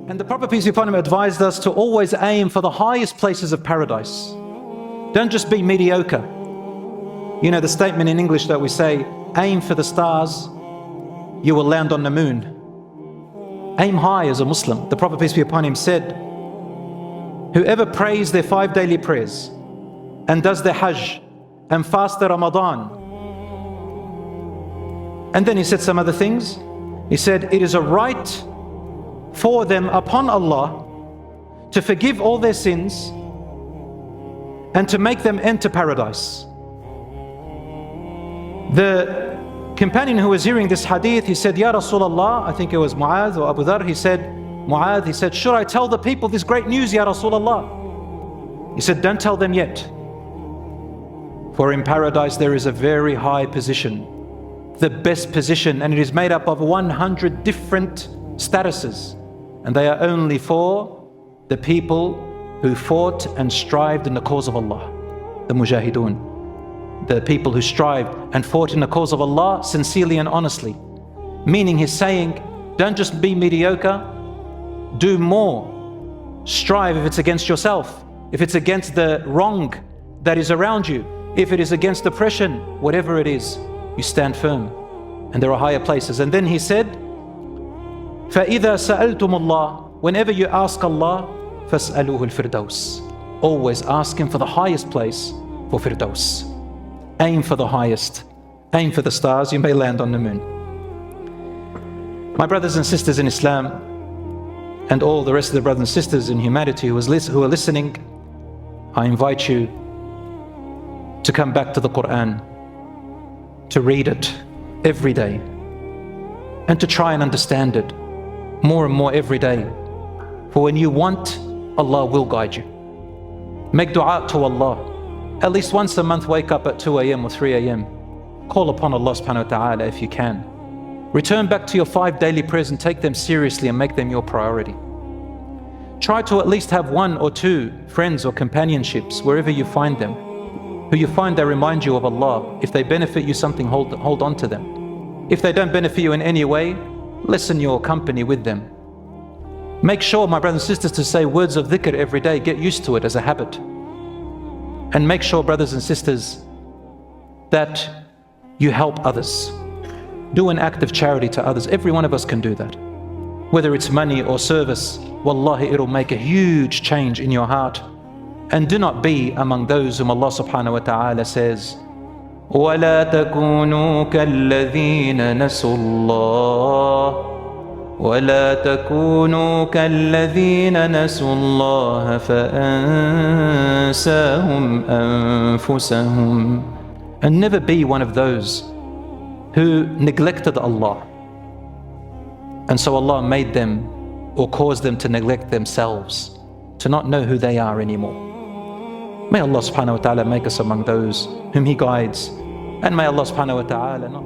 And the Prophet, peace be upon him, advised us to always aim for the highest places of paradise. Don't just be mediocre. You know the statement in English that we say, aim for the stars, you will land on the moon. Aim high as a Muslim. The Prophet, peace be upon him, said, whoever prays their 5 daily prayers and does the Hajj and fasts the Ramadan. And then he said some other things. He said, it is a right for them upon Allah to forgive all their sins and to make them enter paradise. The companion who was hearing this hadith, he said, Ya Rasulullah, I think it was Mu'adh or Abu Dharr, he said, should I tell the people this great news, Ya Rasulullah? He said, don't tell them yet. For in paradise there is a very high position, the best position, and it is made up of 100 different statuses. And they are only for the people who fought and strived in the cause of Allah, the mujahideen, the people who strived and fought in the cause of Allah sincerely and honestly. Meaning he's saying, don't just be mediocre, do more. Strive if it's against yourself, if it's against the wrong that is around you, if it is against oppression, whatever it is, you stand firm. And there are higher places. And then he said, فَإِذَا سَأَلْتُمُ اللَّهِ, whenever you ask Allah, فَاسْأَلُوهُ الْفِرْدَوْسِ, always ask Him for the highest place, for Firdaus. Aim for the highest. Aim for the stars, you may land on the moon. My brothers and sisters in Islam, and all the rest of the brothers and sisters in humanity who are listening, I invite you to come back to the Quran, to read it every day, and to try and understand it more and more every day. For when you want, Allah will guide you. Make dua to Allah. At least once a month, wake up at 2 a.m. or 3 a.m. Call upon Allah subhanahu wa ta'ala if you can. Return back to your 5 daily prayers and take them seriously and make them your priority. Try to at least have 1 or 2 friends or companionships wherever you find them, who you find they remind you of Allah. If they benefit you something, hold on to them. If they don't benefit you in any way, lessen your company with them. Make sure, my brothers and sisters, to say words of dhikr every day. Get used to it as a habit. And make sure, brothers and sisters, that you help others. Do an act of charity to others. Every one of us can do that. Whether it's money or service, wallahi, it'll make a huge change in your heart. And do not be among those whom Allah subhanahu wa ta'ala says, وَلَا تَكُونُوا كَالَّذِينَ نَسُوا اللَّهَ وَلَا تَكُونُوا كَالَّذِينَ نَسُوا اللَّهَ فَأَنْسَاهُمْ أَنفُسَهُمْ. And never be one of those who neglected Allah, and so Allah made them or caused them to neglect themselves, to not know who they are anymore. May Allah subhanahu wa ta'ala make us among those whom He guides, and may Allah subhanahu wa ta'ala not